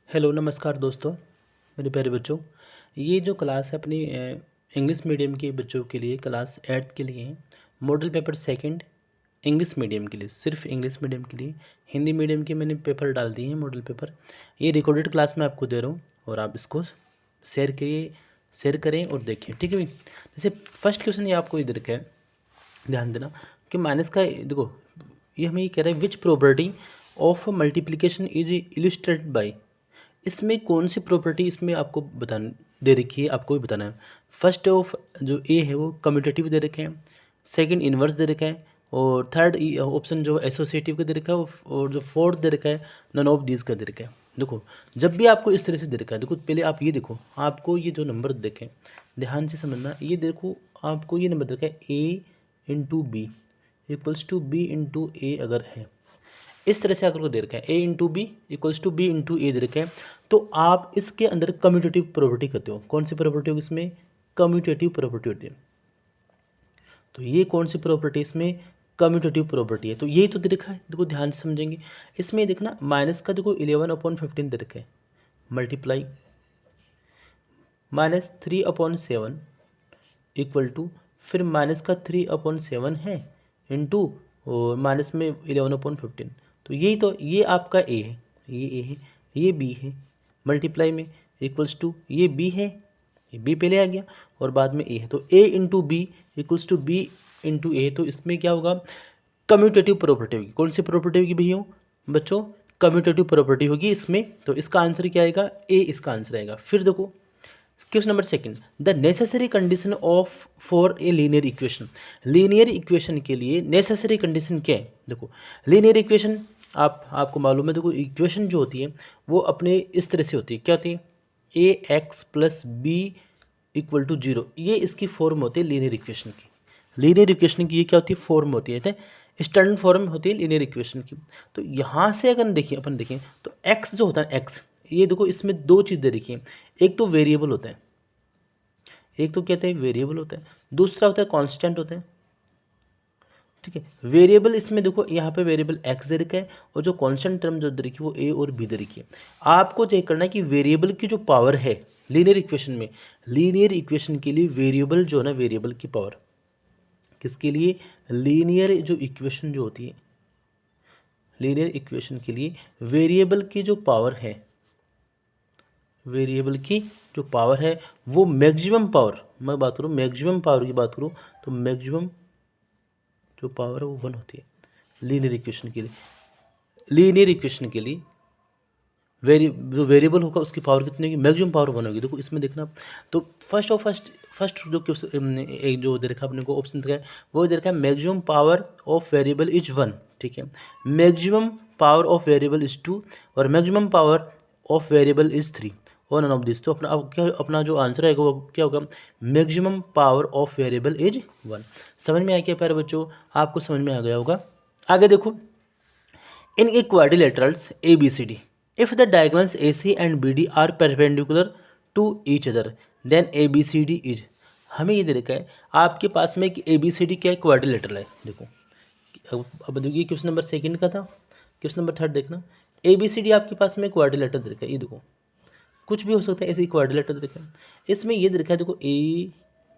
Hello नमस्कार दोस्तों, मेरे प्यारे बच्चों। ये जो क्लास है अपनी इंग्लिश मीडियम के बच्चों के लिए क्लास 8th के लिए है। Model paper second English medium के लिए, सिर्फ इंग्लिश मीडियम के लिए। हिंदी मीडियम के मैंने पेपर डाल दिए हैं मॉडल पेपर। ये रिकॉर्डेड क्लास मैं आपको दे रहा हूँ और आप इसको शेयर करें और देखें, ठीक है भाई। जैसे फर्स्ट क्वेश्चन ये आपको इधर का है, ध्यान देना कि माइनस का देखो, ये हमें ये कह रहा है which property of multiplication is illustrated by. इसमें कौन सी प्रॉपर्टी इसमें आपको बताना दे रखी है, आपको भी बताना है। फर्स्ट ऑफ जो ए है वो कम्यूटेटिव दे रखे हैं, सेकंड इन्वर्स दे रखा है, और थर्ड ऑप्शन जो एसोसिएटिव का दे रखा है, और जो फोर्थ दे रखा है नन ऑफ दीज का दे रखा है। देखो जब भी आपको इस तरह से दे रखा है, देखो पहले आप ये देखो, आपको ये जो नंबर देखें ध्यान से समझना। ये देखो आपको ये नंबर दे रखा है A into B equals to B into A अगर है, इस तरह से अगर को दे रखा है A into B equals to B into A दे रखा है, तो आप इसके अंदर कम्यूटेटिव प्रॉपर्टी करते हो। कौन सी प्रॉपर्टी होगी इसमें? कम्यूटेटिव प्रॉपर्टी होती है। तो ये कौन सी प्रॉपर्टी इसमें? कम्यूटेटिव प्रॉपर्टी है। तो यही तो दे रखा है, देखो ध्यान से समझेंगे। इसमें देखना माइनस का देखो 11/15 दे रखा है, मल्टीप्लाई -3/7 इक्वल टू, फिर माइनस का 3/7 है इंटू, और माइनस में 11/15। तो यही तो, ये आपका ए है, ये ए है, ये बी है, मल्टीप्लाई में इक्वल्स टू ये बी है, ये बी पहले आ गया और बाद में ए है। तो A into B equals to B into A. तो इसमें क्या होगा? कम्यूटेटिव प्रॉपर्टी होगी। कौन सी प्रॉपर्टी होगी भैया बच्चों? कम्यूटेटिव प्रॉपर्टी होगी इसमें। तो इसका आंसर क्या आएगा? ए इसका आंसर आएगा। फिर देखो question number second, the necessary condition of for a linear equation. Linear equation के लिए नेसेसरी कंडीशन क्या है? देखो लीनियर इक्वेशन आपको मालूम है, देखो इक्वेशन जो होती है वो अपने इस तरह से होती है। क्या होती है? A X plus B equal to 0, ये इसकी फॉर्म होती है लीनियर इक्वेशन की। लीनियर इक्वेशन की ये क्या होती है? फॉर्म होती है, स्टैंडर्ड फॉर्म होती है लीनियर इक्वेशन की। तो यहाँ से अगर देखिए, अपन देखें तो एक्स जो होता है, एक्स, ये देखो इसमें दो चीज़ें देखिए। एक तो वेरिएबल होता है, एक तो कहते हैं वेरिएबल होता है, दूसरा होता है कांस्टेंट होता है, ठीक है। वेरिएबल इसमें देखो यहाँ पे वेरिएबल एक्स दे रखा है, और जो कांस्टेंट टर्म जो दे रखी है वो ए और बी दे रखी है। आपको चेक करना है कि वेरिएबल की जो पावर है लीनियर इक्वेशन में, लीनियर इक्वेशन के लिए वेरिएबल जो है ना, वेरिएबल की पावर किसके लिए? लीनियर जो इक्वेशन जो होती है, लीनियर इक्वेशन के लिए वेरिएबल की जो पावर है, वेरिएबल की जो पावर है वो मैक्सिमम पावर, मैं बात करूँ मैक्सिमम पावर की बात करूँ, तो मैक्सिमम जो पावर है वो 1 होती है लीनियर इक्वेशन के लिए। लीनियर इक्वेशन के लिए जो वेरिएबल होगा उसकी पावर कितनी होगी? मैक्सिमम पावर 1 होगी। देखो इसमें देखना, तो फर्स्ट जो एक जो दे रखा अपने को ऑप्शन दिखा है, वो दे रखा है maximum power of variable is 1, ठीक है। Maximum power of variable is 2, और maximum power of variable is 3, और नन ऑफ दिस। तो अपना जो आंसर है वो क्या होगा? Maximum power of variable is 1। समझ में आ गया प्यारे बच्चों? आपको समझ में आ गया होगा। आगे देखो, in A quadrilaterals ABCD, if the diagonals AC and BD are perpendicular to each other, then ABCD is। हमें ये दे रखा है आपके पास में कि ABCD क्या है? क्वाड्रिलेटरल है। देखो अब देखिए, क्वेश्चन नंबर सेकंड का था, क्वेश्चन नंबर थर्ड देखना। ABCD आपके पास में क्वाड्रिलेटरल दे रखा है, ये देखो कुछ भी हो सकता है, ऐसे ही क्वाड्रिलेटरल दे रखा है। इसमें ये दे रखा है देखो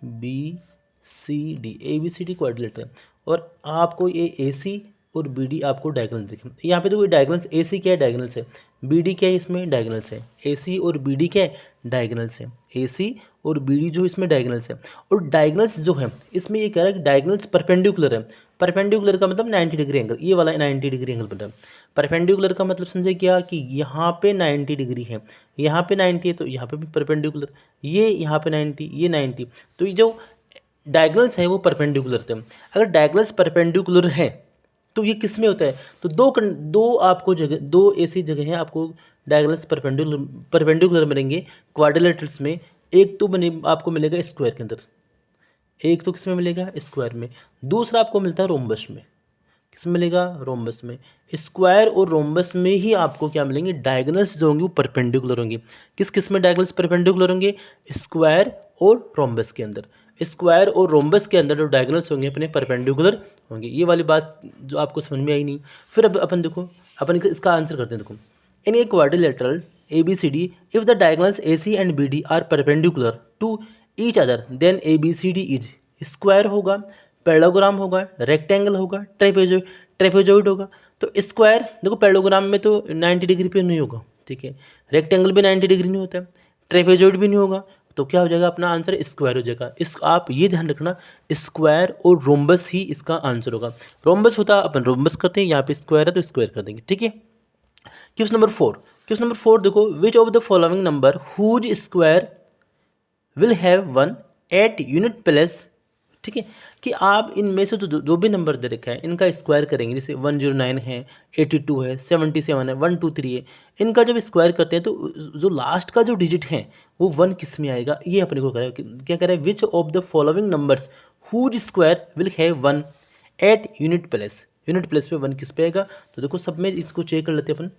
ABCD, ABCD क्वाड्रिलेटरल है, और आपको ये AC और BD आपको डायगोनल देखें। यहाँ पे देखो डायगोनल्स, AC क्या है? डायगोनल्स है। BD क्या है? इसमें डायगोनल्स है। AC और BD क्या है? डायगोनल्स है। AC और BD जो इसमें डायगोनल्स है, और डायगोनल्स जो है इसमें ये कह रहा है कि डायगोनल्स परपेंडिकुलर है। परपेंडिकुलर का मतलब 90 डिग्री एंगल, ये वाला 90 डिग्री एंगल बन रहा है। परपेंडिकुलर का मतलब समझे क्या? कि यहाँ पे 90 डिग्री है, यहाँ पे 90 है, तो यहाँ पे भी परपेंडिकुलर, ये यहाँ पे 90, ये 90। तो ये जो डायगोनल्स है वो परपेंडिकुलर थे। अगर डायगोनल्स परपेंडिकुलर है तो ये किस में होता है? तो दो आपको जगह, दो ऐसी जगह हैं आपको डायगोनल्स परपेंडिकुलर मिलेंगे क्वाड्रिलेटरल्स में। एक तो बने आपको मिलेगा स्क्वायर के अंदर, एक तो किस में मिलेगा? स्क्वायर में। दूसरा आपको मिलता है रोम्बस में। किस में मिलेगा? रोम्बस में। स्क्वायर और रोम्बस में ही आपको क्या मिलेंगे? डायगोनल्स जो होंगे वो परपेंडिकुलर होंगे। किस किस में डायगोनल्स परपेंडिकुलर होंगे? स्क्वायर और रोम्बस के अंदर। स्क्वायर और रोम्बस के अंदर जो डायगोनल्स होंगे अपने परपेंडिकुलर होंगे। ये वाली बात जो आपको समझ में आई नहीं। फिर अब अपन देखो, अपन इसका आंसर करते हैं। देखो, in a quadrilateral ABCD if the diagonals AC and BD are perpendicular to each other then ABCD is square होगा, पैराग्राम होगा, रेक्टेंगल होगा, ट्रेपेजॉइड होगा। तो स्क्वायर देखो पैराग्राम में तो 90 डिग्री पे नहीं होगा, ठीक है, रेक्टेंगल भी 90 डिग्री नहीं होता है, ट्रेपेजॉइड भी नहीं होगा, तो क्या हो जाएगा अपना आंसर स्क्वायर हो जाएगा। इस आप ये ध्यान रखना स्क्वायर और रोम्बस ही इसका आंसर होगा। रोम्बस होता अपन रोम्बस करते हैं, यहाँ पे स्क्वायर है तो स्क्वायर कर देंगे, ठीक है। क्वेश्चन नंबर 4 देखो which of the following number whose square will have 1 at unit place, ठीक है, कि आप इनमें से जो भी नंबर दे रखा है इनका स्क्वायर करेंगे, जैसे 109 है, 82 है, 77 है, 123 है, इनका जब स्क्वायर करते हैं तो जो लास्ट का जो डिजिट है वो 1 किस में आएगा, ये अपने को करें क्या करें, which of the following numbers whose square will have 1 at unit place पे 1 किस पे आएगा। तो देखो सब में इसको चेक कर लेते हैं अपन,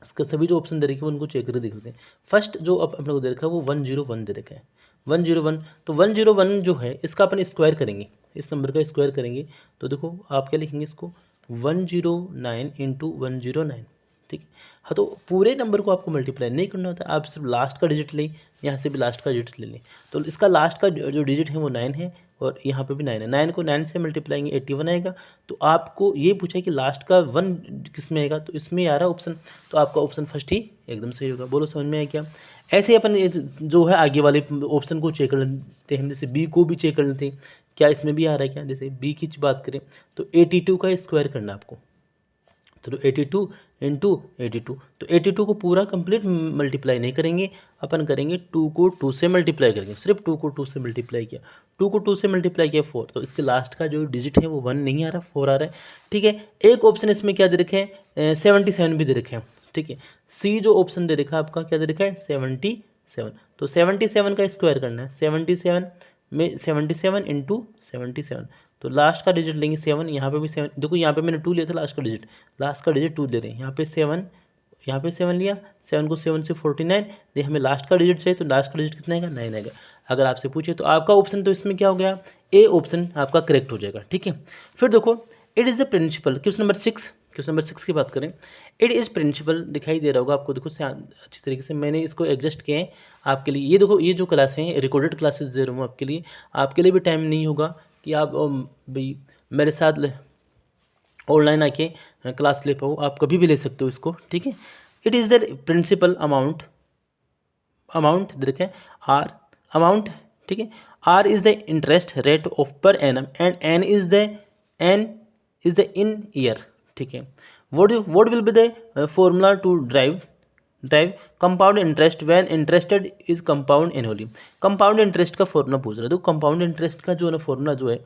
इसका सभी जो ऑप्शन दे रखे हैं उनको चेक करके देख लेते हैं। फर्स्ट जो अपने को दे रखा है वो 101 दे रखा है, 101, तो 101 जो है इसका अपन स्क्वायर करेंगे, इस नंबर का स्क्वायर करेंगे तो देखो आप क्या लिखेंगे इसको 109 इंटू 109, ठीक है। हाँ तो पूरे नंबर को आपको मल्टीप्लाई नहीं करना होता, आप सिर्फ लास्ट का डिजिट लें, यहाँ से भी लास्ट का डिजिट ले लें, तो इसका लास्ट का जो डिजिट है वो 9 है और यहाँ पे भी 9 है, 9 को 9 से मल्टीप्लाएंगे 81 आएगा। तो आपको ये पूछा है कि लास्ट का 1 किस में आएगा, तो इसमें आ रहा है ऑप्शन, तो आपका ऑप्शन फर्स्ट ही एकदम सही होगा। बोलो समझ में आया क्या। ऐसे अपन जो है आगे वाले ऑप्शन को चेक कर लेते हैं, जैसे बी को भी चेक कर लेते हैं क्या इसमें भी आ रहा है क्या। जैसे बी की बात करें तो 82 का स्क्वायर करना आपको, तो 82 इंटू 82, तो 82 को पूरा कंप्लीट मल्टीप्लाई नहीं करेंगे, अपन करेंगे 2 को 2 से मल्टीप्लाई करेंगे, सिर्फ 2 को 2 से मल्टीप्लाई किया, 2 को 2 से मल्टीप्लाई किया 4, तो इसके लास्ट का जो डिजिट है वो 1 नहीं आ रहा, 4 आ रहा है, ठीक है। एक ऑप्शन इसमें क्या दे रखे हैं 77 भी दे रखे हैं, ठीक है। सी जो ऑप्शन दे रखा है आपका क्या दे रखा है 77, तो 77 का स्क्वायर करना है, 77 में 77 इंटू 77, तो लास्ट का डिजिट लेंगे 7, यहाँ पे भी 7, देखो यहाँ पे मैंने 2 लिया था लास्ट का डिजिट 2 ले रहे हैं, यहाँ पे 7 लिया, 7 को 7 से 49, ये हमें लास्ट का डिजिट चाहिए, तो लास्ट का डिजिट कितना आएगा 9 आएगा। अगर आपसे पूछे तो आपका ऑप्शन तो इसमें क्या हो गया, ए ऑप्शन आपका करेक्ट हो जाएगा, ठीक है। फिर देखो it is the principal, question number 6 की बात करें, इट इज़ प्रिंसिपल दिखाई दे रहा होगा आपको, देखो अच्छी तरीके से मैंने इसको एडजस्ट किए हैं आपके लिए। ये देखो ये जो क्लासें हैं रिकॉर्डेड क्लासेस दे रहा हूँ आपके लिए भी टाइम नहीं होगा कि आप भाई मेरे साथ ऑनलाइन आके क्लास ले पाओ, आप कभी भी ले सकते हो इसको, ठीक है। It is the principal amount देखें आर अमाउंट, ठीक है। R is the interest rate of per annum and N is the in year, ठीक है। what will be the formula to drive compound interest when interested is compound annually. Compound interest का formula पूछ रहा है, तो compound interest का जो है ना फॉर्मूला जो है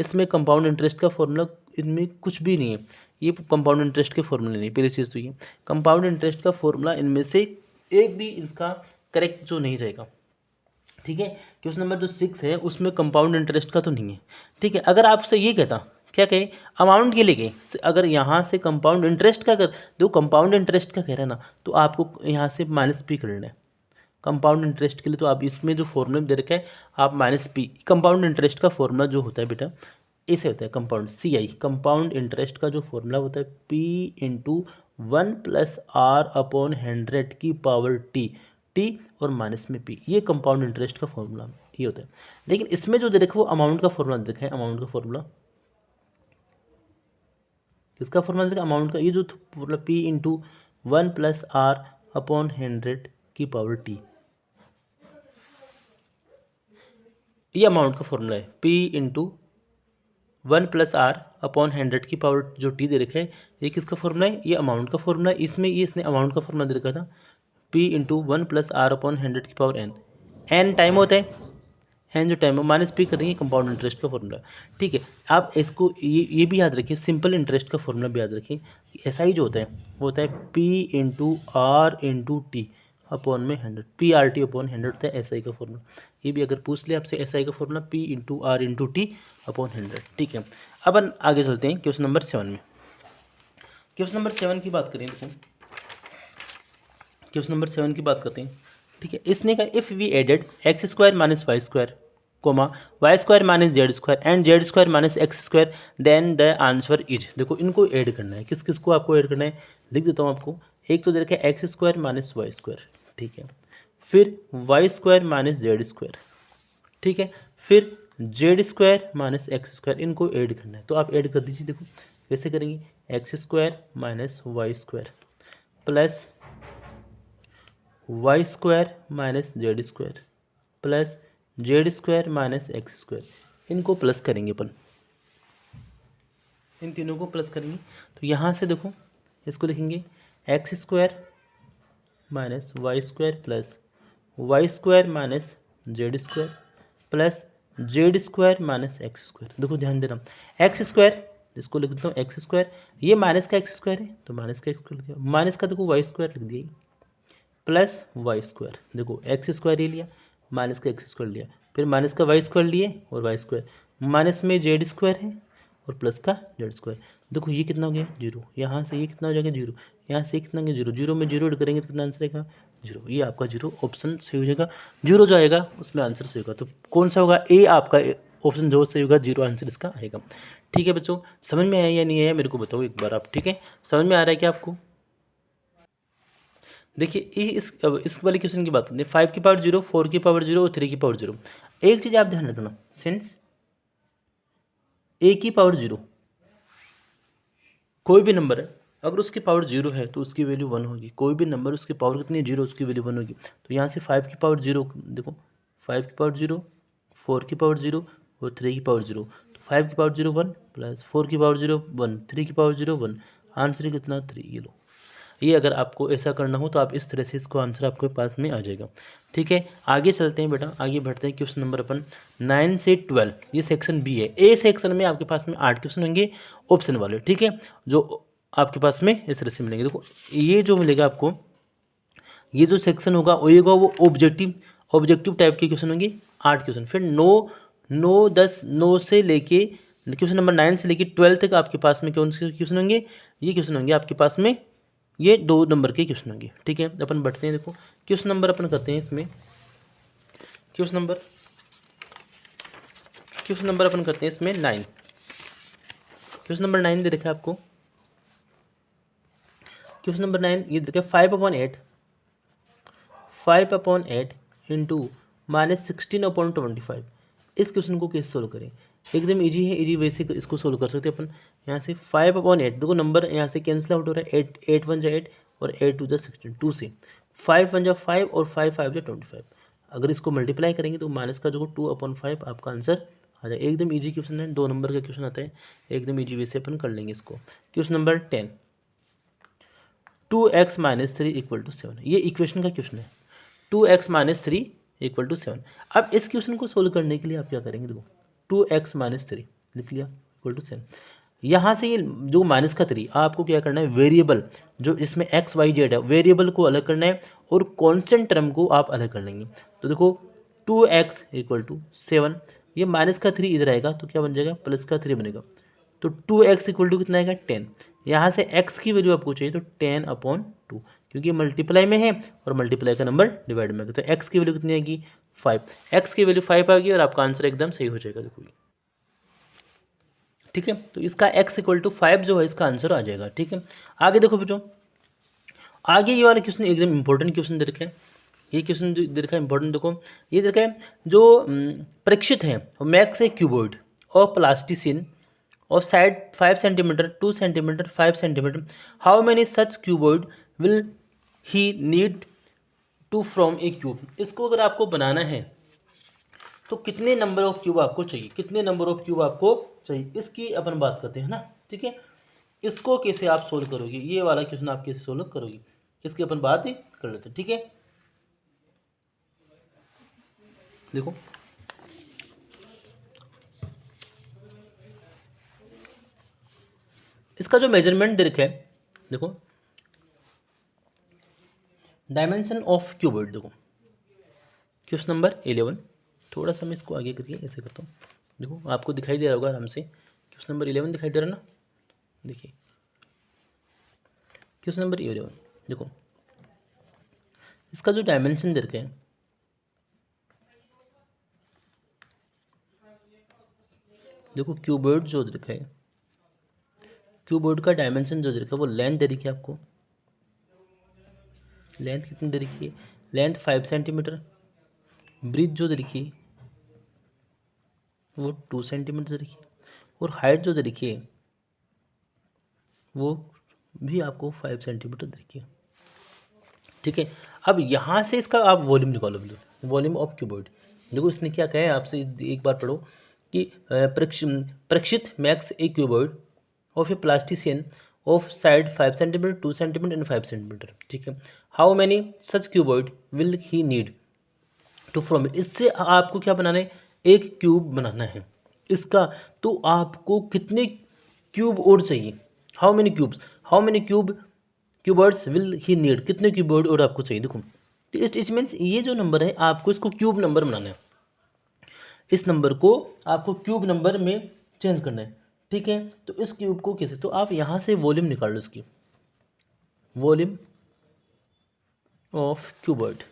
इसमें कंपाउंड इंटरेस्ट का फॉर्मूला इनमें कुछ भी नहीं है, ये कंपाउंड इंटरेस्ट के फॉर्मूले नहीं, पहली चीज़ तो ये कंपाउंड इंटरेस्ट का फॉर्मूला इनमें से एक भी इसका करेक्ट जो नहीं रहेगा, ठीक है। क्वेश्चन नंबर जो 6 है उसमें कंपाउंड इंटरेस्ट का तो नहीं है, ठीक है। अगर आपसे ये कहता क्या कहे अमाउंट के लिए कहे, अगर यहाँ से कंपाउंड इंटरेस्ट का कर देखो कंपाउंड इंटरेस्ट का कह रहा है ना, तो आपको यहाँ से -p कर लेना है कंपाउंड इंटरेस्ट के लिए। तो आप इसमें जो फॉर्मूला दे रखा है आप -p, कंपाउंड इंटरेस्ट का फॉर्मूला जो होता है बेटा ऐसे होता है, कंपाउंड CI कंपाउंड इंटरेस्ट का जो फॉर्मूला होता है P इंटू 1 + R/100 की पावर T और माइनस में P, ये कंपाउंड इंटरेस्ट का फॉर्मूला ये होता है। लेकिन इसमें जो दे रखा है वो अमाउंट का फॉर्मूला दे रखा है, अमाउंट का फॉर्मूला किसका फॉर्मूला देखा अमाउंट का, ये जो फॉर्मूला P इंटू 1 + R/100 की पावर T, ये अमाउंट का फॉर्मूला है। P इंटू 1 + R/100 की पावर जो T दे रखा है ये किसका फॉर्मूला है, ये अमाउंट का फॉर्मूला है। इसमें ये इसने अमाउंट का फॉर्मूला दे रखा था P इंटू 1 + R/100 की पावर n टाइम होता है, एन जो टाइम है -p कर देंगे कंपाउंड इंटरेस्ट का फॉर्मूला, ठीक है। आप इसको ये भी याद रखिए, सिंपल इंटरेस्ट का फॉर्मूला भी याद रखिए। ऐसा ही जो होता है वो होता है P into R into T upon में 100, PRT अपॉन 100 होता है SI का फॉर्मूला। ये भी अगर पूछ ले आपसे SI का formula P into R into T upon 100, ठीक है। अब आगे चलते हैं क्वेश्चन नंबर 7 में। क्वेश्चन नंबर 7 की बात करें, देखो क्वेश्चन नंबर 7 की बात करते हैं, ठीक है। इसने कहा if we added x² - y², y² - z² and z² - x² then the answer is, देखो इनको ऐड करना है, किस किस को आपको ऐड करना है लिख देता हूँ आपको। एक तो दे रखा है x square minus y square, ठीक है, फिर y square minus z square, ठीक है, फिर z square minus x square, इनको ऐड करना है। तो आप ऐड कर दीजिए। देखो कैसे करेंगे, x square minus y square plus y square minus z square plus z square minus x square, इनको प्लस करेंगे अपन, इन तीनों को प्लस करेंगे। तो यहाँ से देखो इसको लिखेंगे x square minus y square plus y square minus z square plus z square minus x square. देखो ध्यान दे रहा हूँ, एक्स स्क्वायर इसको लिख देता हूँ एक्स स्क्वायर, ये माइनस का एक्स स्क्वायर है तो माइनस का एक्स स्क्वायर लिख दिया, माइनस का देखो वाई स्क्वायर लिख दिया प्लस वाई स्क्वायर, देखो एक्स स्क्वायर ये लिया, माइनस का एक्स स्क्वायर लिया, फिर माइनस का वाई स्क्वायर लिए और वाई स्क्वायर, माइनस में जेड स्क्वायर है और प्लस का जेड स्क्वायर। देखो ये कितना हो गया जीरो, यहाँ से ये कितना हो जाएगा जीरो, यहाँ से कितना हो गया जीरो, जीरो में जीरो ऐड करेंगे तो कितना आंसर आएगा जीरो। ये आपका जीरो ऑप्शन सही हो जाएगा, जीरो जो आएगा उसमें आंसर सही होगा। तो कौन सा होगा, ए आपका ऑप्शन जो सही होगा, जीरो आंसर इसका आएगा। ठीक है बच्चों, समझ में आया या नहीं आया मेरे को बताओ एक बार आप। ठीक है, समझ में आ रहा है क्या आपको? देखिए अब इस वाले क्वेश्चन की बात करते हैं, 5 की पावर 0, 4 की पावर 0 और 3 की पावर 0। एक चीज़ आप ध्यान रखना, सिंस ए की पावर 0 कोई भी नंबर है, अगर उसकी पावर 0 है तो उसकी वैल्यू 1 होगी। कोई भी नंबर उसकी पावर कितनी है 0, उसकी वैल्यू 1 होगी। तो यहाँ से 5 की पावर 0 देखो, 5 की पावर 0, 4 की पावर 0 और 3 की पावर 0। तो 5 की पावर 0 1 प्लस 4 की पावर 0 1, 3 की पावर 0 1, आंसर कितना 3। ये लो, ये अगर आपको ऐसा करना हो तो आप इस तरह से इसको आंसर आपके पास में आ जाएगा। ठीक है, आगे चलते हैं बेटा, आगे बढ़ते हैं। क्वेश्चन नंबर अपन 9 से 12, ये सेक्शन बी है। ए सेक्शन में आपके पास में 8 क्वेश्चन होंगे ऑप्शन वाले, ठीक है, जो आपके पास में इस तरह से मिलेंगे। देखो ये जो मिलेगा आपको, ये जो सेक्शन होगा वो ऑब्जेक्टिव टाइप के क्वेश्चन होंगे 8 क्वेश्चन। फिर 9 से लेके क्वेश्चन नंबर 9 से लेके 12 तक आपके पास में कौन से क्वेश्चन होंगे, ये क्वेश्चन होंगे आपके पास में, ये 2 नंबर के क्वेश्चन होंगे। ठीक है, अपन बढ़ते हैं। देखो क्वेश्चन नंबर अपन करते हैं इसमें, क्वेश्चन नंबर अपन करते हैं इसमें 9। क्वेश्चन नंबर 9 दे रखा है आपको, क्वेश्चन नंबर 9 ये देखिए 5/8 इंटू -16/25। इस क्वेश्चन को कैसे सोल्व करें, एकदम इजी है, इजी वैसे इसको सोल्व कर सकते हैं अपन। यहाँ से 5/8, देखो नंबर यहाँ से कैंसिल आउट हो रहा है, 8 1 जा 8 और 8 2 जा 16, 2 से 5 1 जा 5 और 5 5 जा 25। अगर इसको मल्टीप्लाई करेंगे तो माइनस का जो 2/5 आपका आंसर आ जाए। एकदम इजी क्वेश्चन है, 2 नंबर का क्वेश्चन आता है, एकदम इजी वैसे अपन कर लेंगे इसको। क्वेश्चन नंबर 10, 2x - 3 = 7, ये इक्वेशन का क्वेश्चन है। 2x - 3 = 7। अब इस क्वेश्चन को सोल्व करने के लिए आप क्या करेंगे, देखो 2x - 3 लिख लिया = 7। यहाँ से ये जो माइनस का 3, आपको क्या करना है, वेरिएबल जो इसमें x y z है, वेरिएबल को अलग करना है और कॉन्स्टेंट टर्म को आप अलग कर लेंगे। तो देखो 2x = 7, ये माइनस का 3 इधर आएगा तो क्या बन जाएगा, प्लस का 3 बनेगा। तो 2x = कितना आएगा 10। यहाँ से x की वैल्यू आपको चाहिए तो 10/2, क्योंकि मल्टीप्लाई में है और मल्टीप्लाई का नंबर डिवाइड में है। तो x की वैल्यू कितनी आएगी 5, x की वैल्यू 5 आ गई और आपका आंसर एकदम सही हो जाएगा। देखो ठीक है, तो इसका x = 5 जो है इसका आंसर आ जाएगा। ठीक है, आगे देखो बच्चों, आगे ये वाला क्वेश्चन एकदम इंपॉर्टेंट क्वेश्चन दे रखा है। ये क्वेश्चन जो दे रखा है इंपॉर्टेंट, देखो ये दे रखा है, जो परीक्षित है मैक्स ए क्यूबॉइड और plasticine of side 5 centimeter, 2 centimeter, 5 centimeter. How many such cuboid will he need to form a cube? इसको अगर आपको बनाना है तो कितने नंबर ऑफ क्यूब आपको चाहिए, कितने नंबर ऑफ क्यूब आपको चाहिए, इसकी अपन बात करते हैं ना। ठीक है, इसको कैसे आप सोल्व करोगे, ये वाला क्वेश्चन आप कैसे सोल्व करोगे, इसकी अपन बात कर लेते हैं। ठीक है, देखो इसका जो मेजरमेंट दे रखा है, देखो डायमेंशन ऑफ क्यूबॉइड, देखो क्वेश्चन नंबर 11, थोड़ा सा मैं इसको आगे करके ऐसे करता हूँ। देखो आपको दिखाई दे रहा होगा आराम से, क्वेश्चन नंबर 11 दिखाई दे रहा है ना। देखिए क्वेश्चन नंबर 11, देखो इसका जो डायमेंशन दे रखा है, देखो क्यूबॉइड जो दे रखा है, क्यूबॉइड का डायमेंशन जो दे रखा है वो लेंथ दे रखी है आपको, लेंथ कितनी दे रखी है, लेंथ 5 सेंटीमीटर, ब्रीथ जो दे रखी है वो 2 सेंटीमीटर दे रखी है, और हाइट जो दे रखी है वो भी आपको 5 सेंटीमीटर दे रखी है। ठीक है, अब यहाँ से इसका आप वॉल्यूम निकालो, बिल्कुल वॉल्यूम ऑफ क्यूबॉइड। देखो इसने क्या कहा है आपसे, एक बार पढ़ो कि Parikshit makes a cuboid of a plasticine of side 5 centimetre, 2 centimetre and 5 centimetre. ठीक है, how many such cuboid will he need to form it. इससे आपको क्या बनाना है, एक क्यूब बनाना है इसका, तो आपको कितने क्यूब और चाहिए, how many cubes, how many cuboids will he need, कितने क्यूबर्ड और आपको चाहिए। देखो तो इस मीन्स ये जो नंबर है आपको इसको क्यूब नंबर बनाना है, इस नंबर को आपको क्यूब नंबर में चेंज करना है। ठीक है, तो इस क्यूब को कैसे, तो आप यहाँ से वॉल्यूम निकाल लो इसकी, वॉल्यूम ऑफ क्यूबर्ड,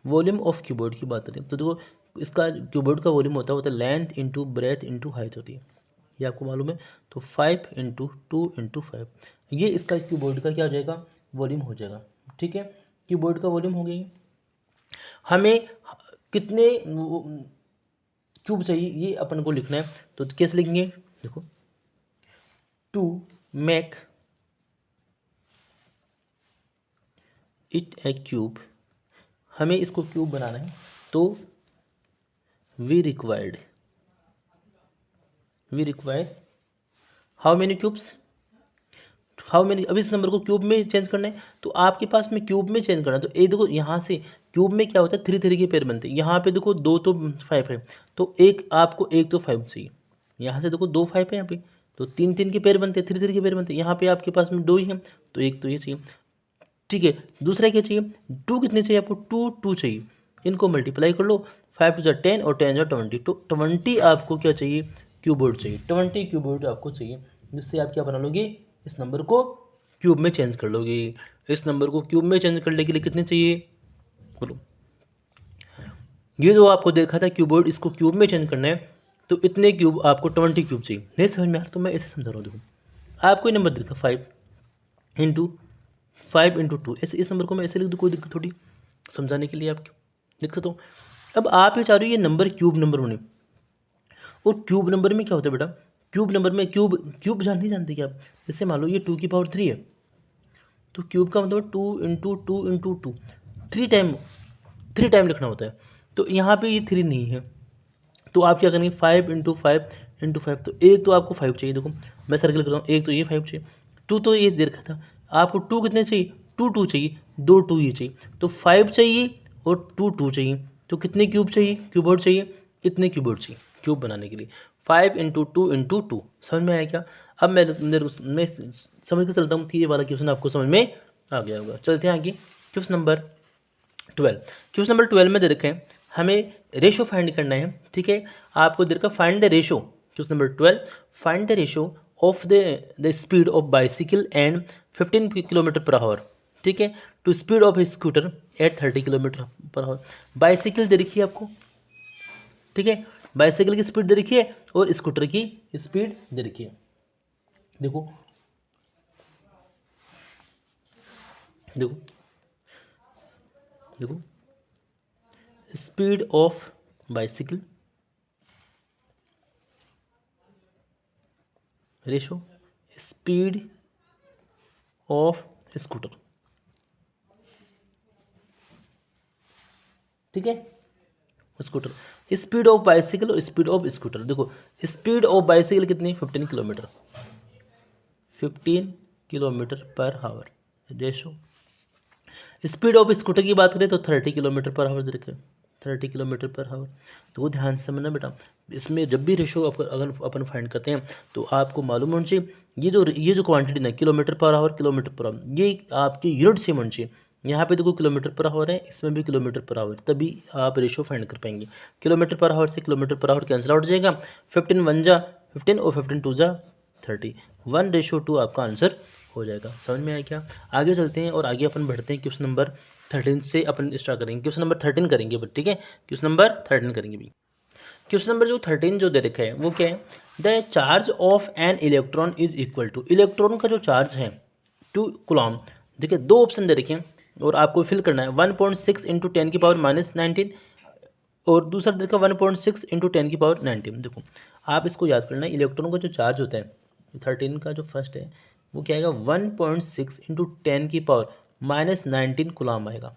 वॉल्यूम ऑफ क्यूबर्ड की बात करें तो देखो इसका क्यूबर्ड का वॉल्यूम होता है length into breadth into height होती है, ये आपको मालूम है। तो 5 इंटू 2 इंटू 5, ये इसका क्यूबर्ड का क्या हो जाएगा, वॉल्यूम हो जाएगा। ठीक है, क्यूबर्ड का वॉल्यूम हो गई। हमें कितने क्यूब चाहिए ये अपन को लिखना है, तो कैसे लिखेंगे, देखो to make it a cube, हमें इसको क्यूब बनाना है तो we require how many cubes, how many, अब इस नंबर को क्यूब में चेंज करना है तो आपके पास में क्यूब में चेंज करना है। तो ये देखो यहाँ से क्यूब में क्या होता है, 3 3 के पेयर बनते हैं। यहाँ पे देखो 2 तो 5 है, तो एक आपको एक तो 5 चाहिए। यहाँ से देखो 2 5 है यहाँ पे, तो 3 3 के पेयर बनते हैं, 3 3 के पेयर बनते हैं। यहाँ पे आपके पास में 2 ही है, तो एक तो ये चाहिए। ठीक है, दूसरा क्या चाहिए, 2 कितने चाहिए आपको, 2 चाहिए। इनको मल्टीप्लाई कर लो, 5 टू 10 और 10 20, तो 20 आपको क्या चाहिए, क्यूबॉइड चाहिए, 20 क्यूबॉइड आपको चाहिए, जिससे आप क्या बना लोगे, इस नंबर को क्यूब में चेंज कर लोगे। इस नंबर को क्यूब में चेंज करने के लिए कितने चाहिए, बोलो। ये जो आपको देखा था क्यूबॉइड, इसको क्यूब में चेंज करना है तो इतने क्यूब आपको 20 क्यूब चाहिए। नहीं समझ में आ रहा तो मैं ऐसे समझा रहा हूँ। देखो आपको ये नंबर देखा 5 इंटू 2, ऐसे इस नंबर को मैं ऐसे लिख दूँ, कोई दिक्कत थोड़ी, समझाने के लिए आप लिख सकता हूँ। अब आप ये चाह रहे हो ये नंबर क्यूब नंबर बने, और क्यूब नंबर में क्या होता है बेटा, क्यूब नंबर में क्यूब नहीं जानते क्या आप, जैसे मान लो ये 2 की पावर 3 है, तो क्यूब का मतलब 2 इंटू 2 इंटू 2, 3 टाइम लिखना होता है। तो यहाँ पे ये 3 नहीं है, तो आप क्या करेंगे 5 इंटू 5 इंटू 5, तो एक तो आपको 5 चाहिए। देखो मैं सर्कल कर रहा हूँ, एक तो ये 5 चाहिए, 2 तो ये दे रखा था आपको, 2 कितने चाहिए, 2 चाहिए, 2 2 ये चाहिए, तो 5 चाहिए और 2 चाहिए, तो कितने क्यूब चाहिए, क्यूबॉइड चाहिए, कितने क्यूबॉइड चाहिए क्यूब बनाने के लिए, 5 इंटू 2 इंटू 2। समझ में आया क्या, अब मैं समझ के चलता हूँ कि ये वाला क्वेश्चन आपको समझ में आ गया होगा। चलते हैं आगे, क्वेश्चन नंबर 12 में दे रखे हैं हमें रेशो फाइंड करना है। ठीक है, आपको दे रखा find the ratio, question number 12, find the ratio of the speed of bicycle and 15 kilometre per hour. ठीक है, to speed of scooter at 30 kilometre per hour. Bicycle दे रखी है आपको, ठीक है, बाइसिकल की स्पीड दे रखी है और स्कूटर की स्पीड दे रखी है। देखो देखो देखो speed of bicycle ratio speed of scooter. ठीक है, स्कूटर, स्पीड ऑफ बाइसिकल और स्पीड ऑफ स्कूटर। देखो स्पीड ऑफ बाइसिकल कितनी, 15 kilometre, 15 kilometre per our ratio. Speed of scooter की बात करें तो 30 किलोमीटर पर आवर देखे, 30 किलोमीटर पर आवर। तो ध्यान से समझना बेटा, इसमें जब भी रेशो अगर अपन फाइंड करते हैं तो आपको मालूम होना चाहिए ये जो क्वांटिटी ना किलोमीटर पर आवर, ये आपकी यूनिट से होनी चाहिए। यहाँ पे देखो किलोमीटर पर आवर है, इसमें भी किलोमीटर पर आवर, तभी आप रेशो फाइंड कर पाएंगे। किलोमीटर पर आवर से kilometre per our cancel out हो जाएगा, 15 1 जा 15 और 15 2 जा 30, 1:2 आपका आंसर हो जाएगा। समझ में आया क्या, आगे चलते हैं और आगे अपन बढ़ते हैं। क्वेश्चन नंबर 13 से अपन स्टार्ट करेंगे, क्वेश्चन नंबर 13 करेंगे। ठीक है, क्वेश्चन नंबर 13 करेंगे भी। क्वेश्चन नंबर जो 13 जो दे रखा है वो क्या है, the charge of an electron is equal to, electron का जो चार्ज है 2 कूलम देखिए दो ऑप्शन दे रखे हैं और आपको फिल करना है 1.6 इंटू 10⁻19 और दूसरा दे रखा 1.6 इंटू 10⁻19। देखो आप इसको याद करना है, इलेक्ट्रॉन का जो चार्ज होता है 13 का जो फर्स्ट है वो क्या आएगा 1.6 इंटू 10⁻19 कूलाम आएगा।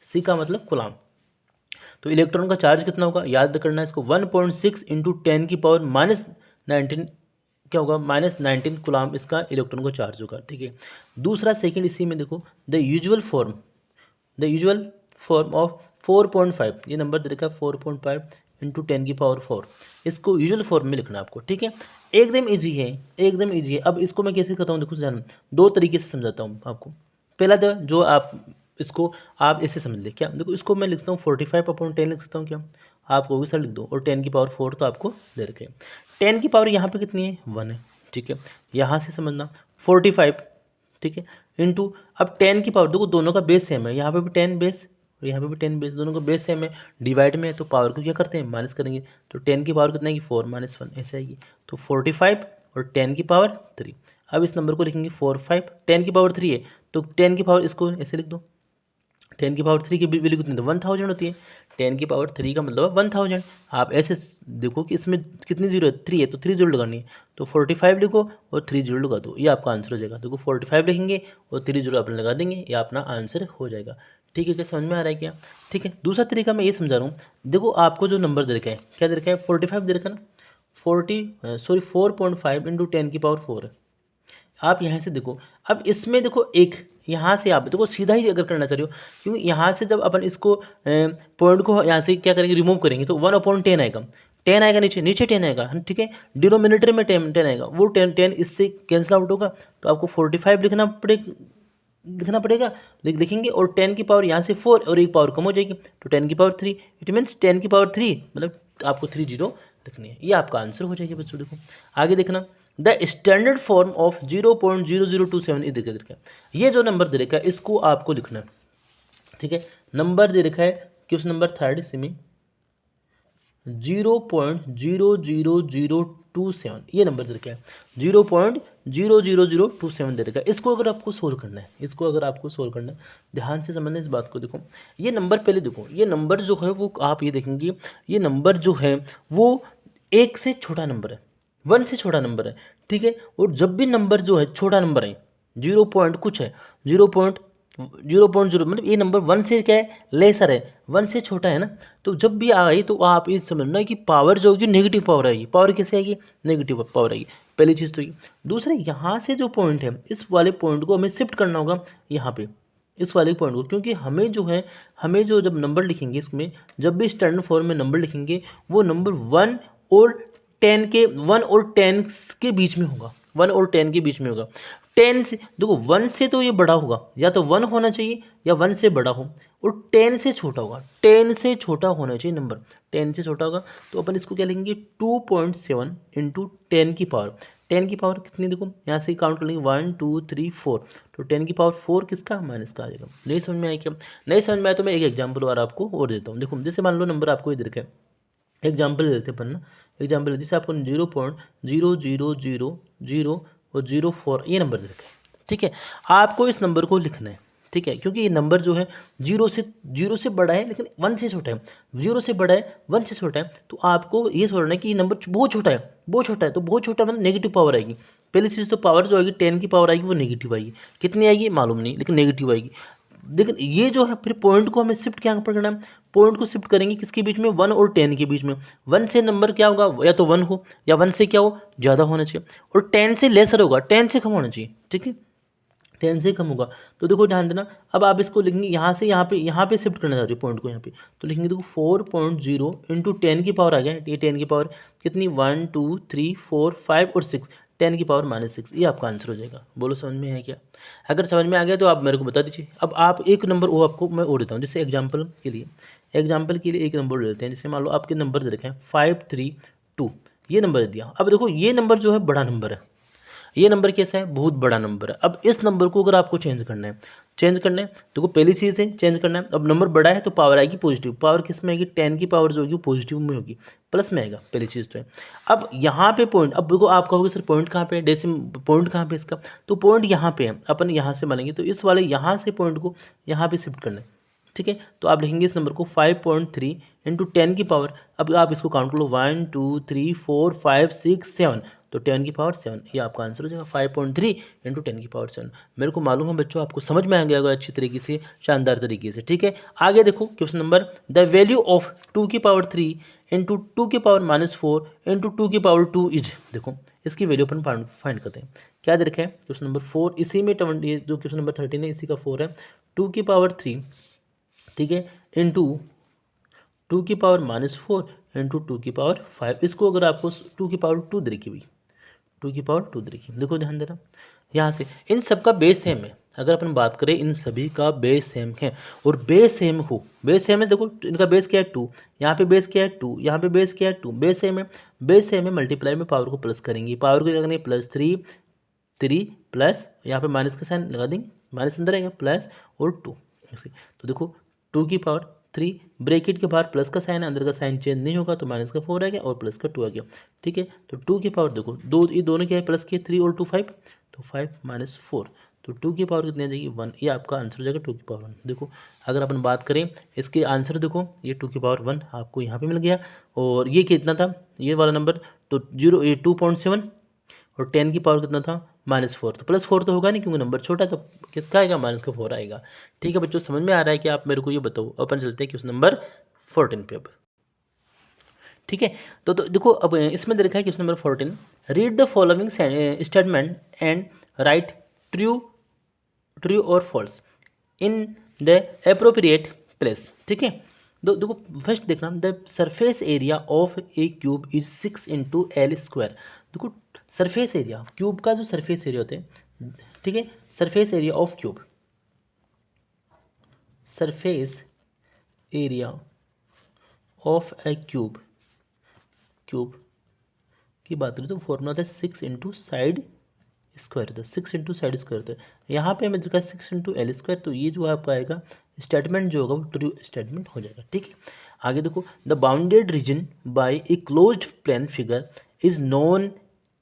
सी का मतलब कूलाम। तो इलेक्ट्रॉन का चार्ज कितना होगा याद करना है इसको 1.6 इंटू 10⁻19 क्या होगा -19 कूलाम इसका इलेक्ट्रॉन का चार्ज होगा। ठीक है, दूसरा सेकंड इसी में देखो द यूजुअल फॉर्म ऑफ 4.5, ये नंबर दे रखा है 4.5 इंटू 10⁻4, इसको यूजुअल फॉर्म में लिखना है आपको। ठीक है, एकदम ईजी है, एकदम ईजी है। अब इसको मैं कैसे करता हूँ देखो ध्यान, दो तरीके से समझाता हूँ आपको। पहला जो आप इसको आप ऐसे समझ ले, क्या देखो इसको मैं लिखता हूँ 45/10 लिख सकता हूँ क्या, आप कहोगे सर लिख दो, और 10⁻4 तो आपको दे रखे। 10 की पावर यहाँ पे कितनी है 1 है। ठीक है, यहाँ से समझना 45, ठीक है, इंटू अब 10 की पावर देखो दोनों का बेस सेम है, यहाँ पे भी 10 बेस और यहाँ पे भी 10 बेस, दोनों का बेस सेम है, डिवाइड में है तो पावर को क्या करते हैं माइनस करेंगे, तो 10 की पावर कितना आएगी 4 - 1 ऐसे आएगी। तो 45 और 10 की पावर 3। अब इस नंबर को लिखेंगे 45, 10 की पावर 3 है तो 10 की पावर इसको ऐसे लिख दो, 10 की पावर 3 की वैल्यू कितनी, तो 1000 होती है। 10 की पावर 3 का मतलब 1000। आप ऐसे देखो कि इसमें कितनी जीरो है 3 है तो 3 जीरो लगानी है, तो 45 लिखो और 3 जीरो लगा दो, ये आपका आंसर हो जाएगा। देखो 45 लिखेंगे और 3 जीरो आपने लगा देंगे, ये अपना आंसर हो जाएगा। ठीक है, क्या समझ में आ रहा है क्या? ठीक है, दूसरा तरीका मैं ये समझा रहा हूँ। देखो आपको जो नंबर दे रखा है, क्या दे रखा है 45 दे रखा है ना, 4.5 इंटू 10 की पावर 4 है। आप यहाँ से देखो, अब इसमें देखो एक यहाँ से आप देखो सीधा ही अगर करना चाह रहे हो, क्योंकि यहाँ से जब अपन इसको पॉइंट को यहाँ से क्या करेंगे रिमूव करेंगे तो 1/10 आएगा, 10 आएगा नीचे, नीचे 10 आएगा। ठीक है, डिनोमिनेटर में 10 आएगा, वो 10 इससे कैंसिल आउट होगा, तो आपको 45 लिखना पड़ेगा लिखेंगे, और 10 की पावर यहाँ से 4 और एक पावर कम हो जाएगी तो 10 की पावर 3, इट मीन्स 10 की पावर 3 मतलब आपको 3 जीरो लिखनी है, ये आपका आंसर हो जाएगा बच्चों। देखो आगे देखना, द स्टैंडर्ड फॉर्म ऑफ 0.0027 ये दे रखा है, ये जो नंबर दे रखा है इसको आपको लिखना है। ठीक है, नंबर दे रखा है क्वेश्चन नंबर 3 इसी में 0.00027 ये नंबर दे रखा है, 0.00027 दे रखा है। इसको अगर आपको सोल्व करना है, ध्यान से समझना इस बात को। देखो ये नंबर पहले देखो, ये नंबर जो है वो आप ये देखेंगे, ये नंबर जो है वो 1 से छोटा नंबर है, 1 से छोटा नंबर है। ठीक है, और जब भी नंबर जो है छोटा नंबर है 0 पॉइंट कुछ है 0.0 मतलब ये नंबर 1 से क्या है लेसर है, 1 से छोटा है ना, तो जब भी आए तो आप ये समझना कि पावर जो होगी नेगेटिव पावर आएगी। पावर कैसे आएगी, नेगेटिव पावर आएगी, पहली चीज़ तो ये। दूसरे यहाँ से जो पॉइंट है इस वाले पॉइंट को हमें शिफ्ट करना होगा यहाँ पे, इस वाले पॉइंट को, क्योंकि हमें जो है जब नंबर लिखेंगे इसमें, जब भी स्टैंडर्ड फॉर्म में नंबर लिखेंगे वो नंबर 1 और 10 के बीच में होगा, 1 और 10 के बीच में होगा। 10 से देखो 1 से तो ये बड़ा होगा, या तो 1 होना चाहिए या 1 से बड़ा हो, और 10 से छोटा होगा, 10 से छोटा होना चाहिए नंबर, 10 से छोटा होगा। तो अपन इसको क्या लिखेंगे 2.7 इंटू 10 की पावर, 10 की पावर कितनी देखो यहाँ से काउंट कर लेंगे 1 2 3 4, तो 10 की पावर 4 किसका माइनस का आ जाएगा। नहीं समझ में आया क्या? नहीं समझ में आया तो मैं एक एग्जाम्पल और आपको और देता हूँ। देखो जैसे मान लो नंबर आपको इधर का एग्जाम्पल देते अपन ना, एग्जाम्पल जैसे आपको 0.0000 और 04 ये नंबर दे रखा है। ठीक है, आपको इस नंबर को लिखना है। ठीक है, क्योंकि ये नंबर जो है 0 से बड़ा है लेकिन 1 से छोटा है, 0 से बड़ा है 1 से छोटा है, तो आपको ये सोचना है कि ये नंबर बहुत छोटा है, तो बहुत छोटा मतलब नेगेटिव पावर आएगी। पहली चीज़ तो पावर जो आएगी 10 की पावर आएगी वो नेगेटिव आएगी, कितनी आएगी मालूम नहीं लेकिन नेगेटिव आएगी। लेकिन ये जो है फिर पॉइंट को हमें शिफ्ट क्या करना है, पॉइंट को शिफ्ट करेंगे किसके बीच में 1 और 10 के बीच में। 1 से नंबर क्या होगा, या तो 1 हो या 1 से क्या हो ज़्यादा होना चाहिए, और 10 से लेसर होगा, 10 से कम होना चाहिए। ठीक है, 10 से कम होगा। तो देखो ध्यान देना, अब आप इसको लिखेंगे यहाँ से यहाँ पे शिफ्ट करना चाह रहे हो पॉइंट को यहाँ पे, तो लिखेंगे देखो 4.0 इंटू 10 की पावर आ गया, ये 10 की पावर कितनी 1 2 3 4 5 और 6, 10 की पावर -6, ये आपका आंसर हो जाएगा। बोलो समझ में है क्या? अगर समझ में आ गया तो आप मेरे को बता दीजिए। अब आप एक नंबर वो आपको मैं और देता हूँ, जैसे एग्जाम्पल के लिए एक नंबर लेते हैं। जैसे मान लो आपके नंबर दे रखे हैं 532, ये नंबर दे दिया। अब देखो ये नंबर जो है बड़ा नंबर है, ये नंबर कैसा है बहुत बड़ा नंबर है। अब इस नंबर को अगर आपको चेंज करना है चेंज करना है। देखो पहली चीज़ है चेंज करना है। अब नंबर बड़ा है तो पावर आएगी पॉजिटिव, पावर किस में आएगी, 10 की पावर जो होगी पॉजिटिव में होगी, प्लस में आएगा, पहली चीज़ तो है। अब यहाँ पे पॉइंट, अब देखो आप कहोगे सर पॉइंट कहाँ पे है, डेसिम पॉइंट कहाँ पे इसका, तो पॉइंट यहाँ पे है, अपन यहाँ से मानेंगे तो इस वाले यहाँ से पॉइंट को यहाँ पे शिफ्ट करना है, ठीक है। तो आप लिखेंगे इस नंबर को 5.3 इंटू 10 की पावर, अब आप इसको काउंट कर लो 1 2 3 4 5 6 7, तो 10 की पावर 7, ये आपका आंसर हो जाएगा 5.3 इंटू 10 की पावर 7। मेरे को मालूम है बच्चों आपको समझ में आ गया होगा अच्छी तरीके से, शानदार तरीके से, ठीक है। आगे देखो question number, the value of 2 की पावर 3 इंटू 2 की पावर -4 इंटू 2 की पावर 2 इज, देखो इसकी वैल्यू अपन फाइंड करते हैं। क्या दे रखा है क्वेश्चन नंबर 4, इसी में ये जो क्वेश्चन नंबर 13 है इसी का 4 है, 2 की पावर 3, ठीक है, इंटू 2 की पावर -4 इंटू 2 की पावर 5, इसको अगर आपको 2 की पावर 2 दे रखी हुई, 2 की पावर 2 दे रखी, देखो ध्यान देना यहाँ से इन सब का बेस सेम है। अगर अपन बात करें इन सभी का बेस सेम है और बेस सेम हो, बेस सेम है, देखो इनका बेस क्या है 2, यहाँ पे बेस क्या है 2, यहाँ पे बेस क्या है 2, बेस सेम है, बेस सेम है, मल्टीप्लाई में पावर को प्लस करेंगे, पावर को क्या करेंगे +3 प्लस यहाँ पे माइनस का साइन लगा देंगे, माइनस अंदर आएगा प्लस और 2 ऐसे, तो देखो 2 की पावर 3 ब्रैकेट के बाहर प्लस का साइन है, अंदर का साइन चेंज नहीं होगा तो माइनस का 4 आ गया और प्लस का 2 आ गया, ठीक है। तो 2 की पावर देखो दो, ये दोनों क्या है प्लस के 3 और 2 5, तो 5 - 4, तो 2 की पावर कितनी आ जाएगी 1, ये आपका आंसर हो जाएगा 2 की पावर 1। देखो अगर अपन बात करें इसके आंसर, देखो ये 2 की पावर 1 आपको यहाँ पे मिल गया, और ये कितना था ये वाला नंबर, तो 2.7, और 10 की पावर कितना था -4, तो +4 तो होगा नहीं क्योंकि नंबर छोटा है, तो किसका आएगा -4 आएगा, ठीक है बच्चों। समझ में आ रहा है कि आप मेरे को ये बताओ, अपन चलते हैं क्वेश्चन नंबर 14 पे अब, ठीक है। तो देखो अब इसमें दे रखा है question number 14, read the following statement and write true और false in the appropriate place, ठीक है। देखो फर्स्ट देखना, the surface area of a cube is 6 into L square. देखो सरफेस एरिया क्यूब का जो सरफेस एरिया होता है, ठीक है, surface area of cube, surface area of a cube की बात करें तो फॉर्मूला था 6 इंटू साइड स्क्वायर था, 6 इंटू साइड स्क्वायर था, यहाँ पे हमें देखा 6 इंटू L स्क्वायर, तो ये जो आपका आएगा स्टेटमेंट जो होगा वो ट्रू स्टेटमेंट हो जाएगा, ठीक है। आगे देखो, the bounded region by a closed plane figure is known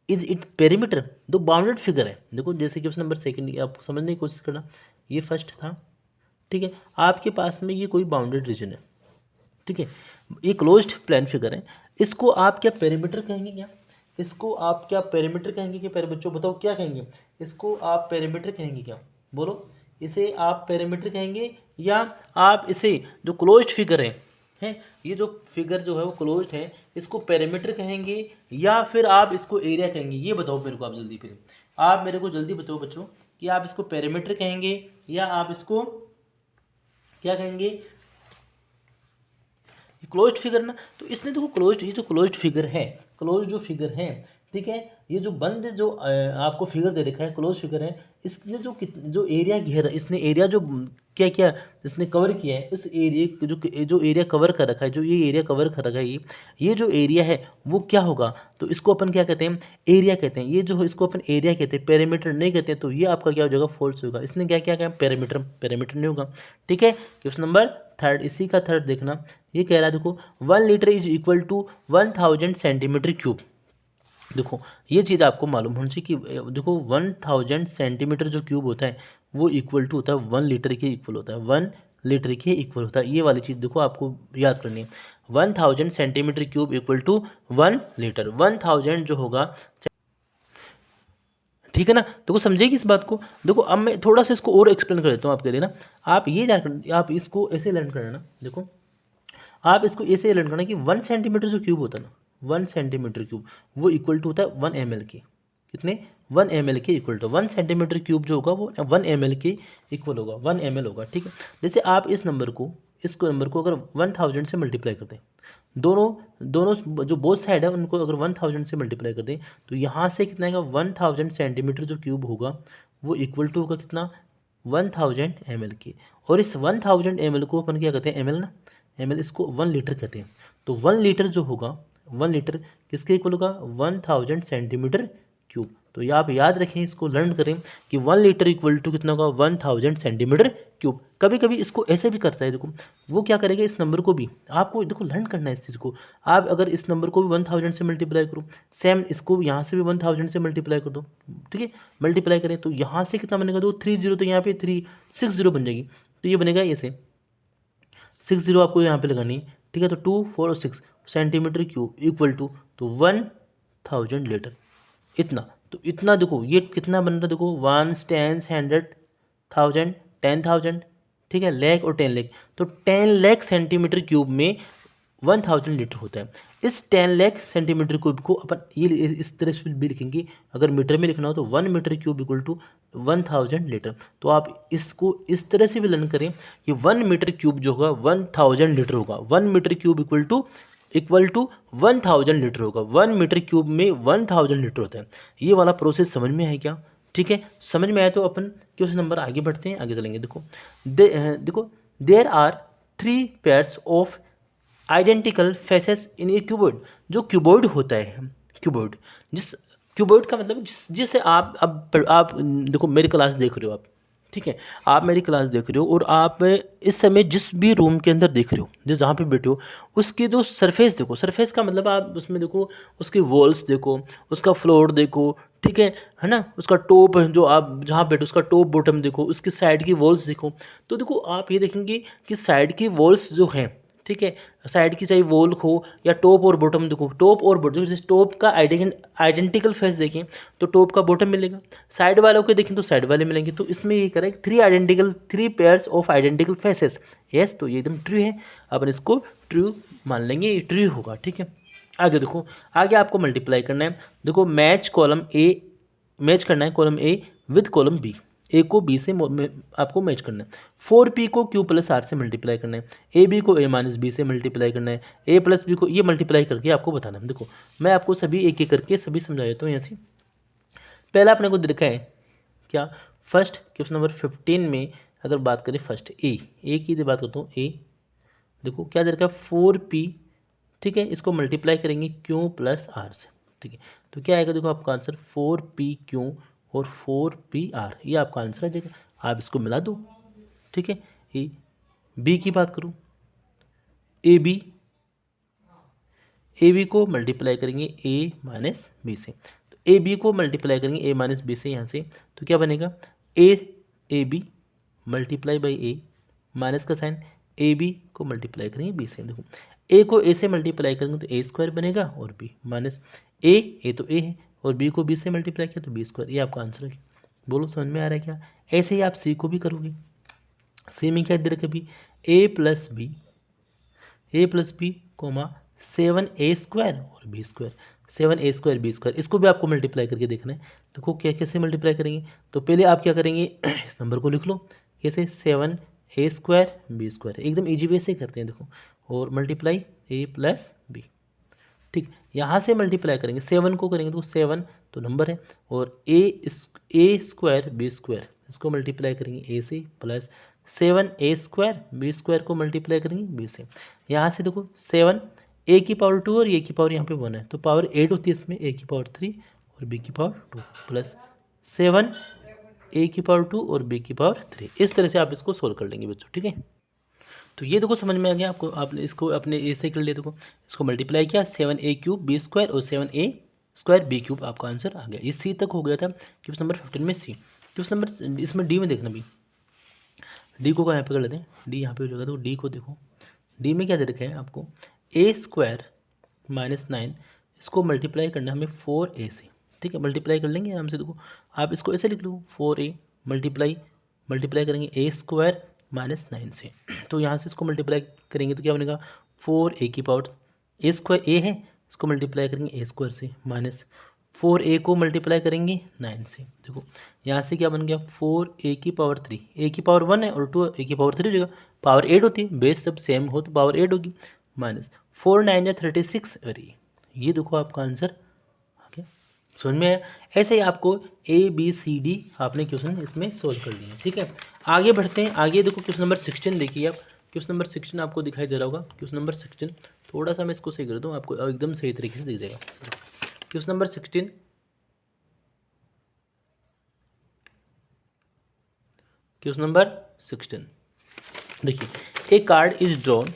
is it perimeter, दो बाउंडेड फिगर है, देखो जैसे कि क्वेश्चन नंबर सेकंड आप समझने की कोशिश करना, ये फर्स्ट था, ठीक है, आपके पास में ये कोई बाउंडेड रीजन है, ठीक है, ये क्लोज्ड प्लेन फिगर है, इसको आप क्या पेरीमीटर कहेंगे, क्या इसको आप क्या पेरीमीटर कहेंगे, कि बच्चों बताओ क्या कहेंगे, इसको आप पेरीमीटर कहेंगे क्या, बोलो, इसे आप पेरीमीटर कहेंगे या आप इसे जो क्लोज्ड फिगर है ये जो फिगर जो है वो क्लोज्ड है, इसको पेरीमीटर कहेंगे या फिर आप इसको एरिया कहेंगे, ये बताओ मेरे को आप जल्दी, फिर आप मेरे को जल्दी बताओ बच्चों कि आप इसको पेरीमीटर कहेंगे या आप इसको क्या कहेंगे, क्लोज्ड फिगर ना, तो इसने देखो क्लोज्ड, ये जो क्लोज्ड फिगर है, क्लोज्ड जो फिगर है, ठीक है, ये जो बंद जो आपको फिगर दे रखा है क्लोज फिगर है, इसने जो एरिया घेरा, इसने एरिया जो क्या क्या इसने कवर किया है, इस एरिया जो एरिया कवर कर रखा है, जो ये एरिया कवर कर रखा है, ये जो एरिया है वो क्या होगा, तो इसको अपन क्या कहते हैं, एरिया कहते हैं, ये जो है इसको अपन एरिया कहते हैं, पेरीमीटर नहीं कहते, तो ये आपका क्या हो जाएगा फॉल्स होगा, इसने क्या क्या कहा पेरीमीटर नहीं होगा, ठीक है। क्वेश्चन नंबर 3, इसी का 3 देखना, ये कह रहा है देखो 1 litre is equal to 1000 centimetre cube, देखो ये चीज़ आपको मालूम होनी चाहिए कि देखो 1000 सेंटीमीटर जो क्यूब होता है वो इक्वल टू होता है 1 लीटर के इक्वल होता है, 1 लीटर के इक्वल होता है, ये वाली चीज़ देखो आपको याद करनी है, 1000 centimetre cube equal to 1 litre, 1000 जो होगा, ठीक है ना, देखो समझेगी इस बात को। देखो अब मैं थोड़ा सा इसको और एक्सप्लेन कर देता हूँ आपके लिए ना, आप ये आप इसको ऐसे लर्न करना ना, देखो आप इसको ऐसे लर्न करना कि 1 सेंटीमीटर जो क्यूब होता है ना, 1 सेंटीमीटर क्यूब वो इक्वल टू होता है 1 ml के, कितने 1 ml के इक्वल टू, 1 सेंटीमीटर क्यूब जो होगा वो 1 ml के इक्वल होगा, 1 ml होगा, ठीक है। जैसे आप इस नंबर को अगर 1000 से मल्टीप्लाई कर दें, दोनों जो बोथ साइड है उनको अगर 1000 से मल्टीप्लाई कर दें, तो यहाँ से कितना आएगा 1000 सेंटीमीटर जो क्यूब होगा वो इक्वल टू होगा कितना 1000 ml के, और इस 1000 ml को अपन क्या कहते हैं ml ना, ml इसको 1 लीटर कहते हैं, तो 1 लीटर जो होगा 1 लीटर किसके इक्वल होगा 1000 सेंटीमीटर क्यूब, तो ये आप याद रखें, इसको लर्न करें कि 1 लीटर इक्वल टू कितना होगा 1000 सेंटीमीटर क्यूब। कभी कभी इसको ऐसे भी करता है, देखो वो क्या करेगा, इस नंबर को भी आपको देखो लर्न करना है इस चीज़ को। आप अगर इस नंबर को भी 1000 से मल्टीप्लाई करो, सेम इसको यहाँ से भी 1000 से मल्टीप्लाई कर दो, ठीक है, मल्टीप्लाई करें तो यहाँ से कितना बनेगा, 2 30, तो यहाँ पे 360 बन जाएगी, तो ये बनेगा ऐसे 60 आपको यहाँ पे लगानी है, ठीक है। तो 2 4 और 6 सेंटीमीटर क्यूब इक्वल टू तो 1000 लीटर, इतना। तो इतना देखो ये कितना बन रहा है, देखो 1 10 100 1000 10,000, ठीक है, लाख और 10 लाख, तो 10 लाख सेंटीमीटर क्यूब में 1000 लीटर होता है। इस 10 लाख सेंटीमीटर क्यूब को अपन ये इस तरह से भी लिखेंगे, अगर मीटर में लिखना हो तो 1 metre cube equal to 1000 litre. तो आप इसको इस तरह से भी लर्न करें कि 1 मीटर क्यूब जो होगा 1000 लीटर होगा, 1 metre cube equal to 1000 litre होगा, 1 मीटर क्यूब में 1000 लीटर होता है। ये वाला प्रोसेस समझ में है क्या? ठीक है, समझ में आया तो अपन क्वेश्चन नंबर आगे बढ़ते हैं, आगे चलेंगे। देखो there are 3 pairs of identical faces in a cuboid. जो क्यूबॉइड होता है, क्यूबॉइड जिस क्यूबॉइड का मतलब जिसे आप देखो मेरी क्लास देख रहे हो आप, ठीक है, आप मेरी क्लास देख रहे हो और आप इस समय जिस भी रूम के अंदर देख रहे हो, जिस जहाँ पे बैठे हो, उसकी जो सरफेस देखो, सरफेस का मतलब आप उसमें देखो उसकी वॉल्स देखो, उसका फ्लोर देखो, ठीक है ना, उसका टॉप जो आप जहाँ बैठो उसका टॉप बॉटम देखो, उसकी साइड की वॉल्स देखो। तो देखो आप ये देखेंगे कि साइड की वॉल्स जो हैं, ठीक है, साइड की चाहे वॉल हो या टॉप और बॉटम देखो, टॉप और बॉटम, जैसे टॉप का आइडेंटिकल फेस देखें तो टॉप का बॉटम मिलेगा, साइड वालों के देखें तो साइड वाले मिलेंगे। तो इसमें ये करें 3 pairs of identical faces, yes, तो ये एकदम ट्रू है, अपन इसको ट्रू मान लेंगे, ये ट्रू होगा, ठीक है। आगे देखो, आगे आपको मल्टीप्लाई करना है, देखो मैच करना है column A with column B, A को बी से आपको मैच करना है। 4p को q प्लस आर से मल्टीप्लाई करना है, ए बी को a माइनस बी से मल्टीप्लाई करना है, a प्लस बी को ये मल्टीप्लाई करके आपको बताना है। देखो मैं आपको सभी एक एक करके सभी समझा देता हूँ। ऐसे पहला अपने को देखा है क्या, फर्स्ट क्वेश्चन नंबर 15 में अगर बात करें फर्स्ट ए की बात करता हूँ, ए देखो क्या दे रखा है 4p, ठीक है, इसको मल्टीप्लाई करेंगे q प्लस आर से, ठीक है, तो क्या आएगा, देखो आपका आंसर 4pq और 4pr, ये आपका आंसर आ जाएगा। आप इसको मिला दो, ठीक है। ए बी की बात करूँ, ए बी को मल्टीप्लाई करेंगे a माइनस बी से, तो ए बी को मल्टीप्लाई करेंगे a माइनस बी से यहाँ से, तो क्या बनेगा a b multiply by a, minus का साइन, ए बी को मल्टीप्लाई करेंगे बी से, देखो ए को ए से मल्टीप्लाई करेंगे तो ए स्क्वायर बनेगा और बी माइनस ए तो ए है और बी को बी से मल्टीप्लाई किया तो बी स्क्वायर, ये आपका आंसर है। बोलो समझ में आ रहा है क्या? ऐसे ही आप सी को भी करोगे, सी में क्या दे रखा भी A plus B comma 7a square और B square, 7a square B square, इसको भी आपको मल्टीप्लाई करके देखना है। देखो क्या कैसे मल्टीप्लाई करेंगे, तो पहले आप क्या करेंगे इस नंबर को लिख लो कैसे, 7a स्क्वायर बी स्क्वायर, एकदम ईजी वे से करते हैं देखो, और मल्टीप्लाई a प्लस बी, ठीक, यहाँ से मल्टीप्लाई करेंगे 7 को करेंगे तो 7 तो नंबर है, और ए स्क्वायर बी स्क्वायर, इसको मल्टीप्लाई करेंगे ए से plus 7a square B square को मल्टीप्लाई करेंगे बी से। यहाँ से देखो 7 a की पावर 2 और a की पावर यहाँ पे 1 है, तो पावर 8 होती है इसमें, a की पावर 3 और b की पावर 2 प्लस 7 a की पावर 2 और b की पावर 3। इस तरह से आप इसको सोल्व कर लेंगे बच्चों, ठीक है। तो ये देखो समझ में आ गया आपको, आपने इसको अपने ए से कर लिया, देखो इसको मल्टीप्लाई किया 7a क्यूब बी स्क्वायर और 7a स्क्वायर बी क्यूब, आपका आंसर आ गया। ये सी तक हो गया था क्वेश्चन नंबर 15 में सी। क्वेश्चन नंबर इसमें डी में देखना भी, डी को यहाँ पे कर लेते हैं, डी यहाँ पे हो जाएगा, तो डी को देखो, डी में क्या दे रखा है आपको ए स्क्वायर माइनस 9, इसको मल्टीप्लाई करना है हमें 4a से, ठीक है, मल्टीप्लाई कर लेंगे आराम से। देखो आप इसको ऐसे लिख लो 4a मल्टीप्लाई करेंगे ए स्क्वायर माइनस 9 से, तो यहाँ से इसको मल्टीप्लाई करेंगे तो क्या बनेगा 4a की पावर ए स्क्वायर ए है, इसको मल्टीप्लाई करेंगे ए स्क्वायर से माइनस 4a को मल्टीप्लाई करेंगे 9 से, देखो यहाँ से क्या बन गया 4a की पावर 3, a की पावर 1 है और 2a की पावर 3 हो जाएगा, पावर 8 होती है, बेस सब सेम हो तो पावर 8 होगी, माइनस 4 9 या 36, अरे ये देखो आपका आंसर आ गया। समझ में आया? ऐसे ही आपको ABCD आपने क्वेश्चन इसमें सोल्व कर लिया, ठीक है। आगे बढ़ते हैं, आगे देखो क्वेश्चन नंबर 16 देखिए आप, क्वेश्चन नंबर 16 आपको दिखाई दे रहा होगा, क्वेश्चन नंबर 16 थोड़ा सा मैं इसको सही कर दूँ, आपको एकदम सही तरीके से दिख जाएगा। क्वेश्चन नंबर 16 क्वेश्चन नंबर 16 देखिए, a card is drawn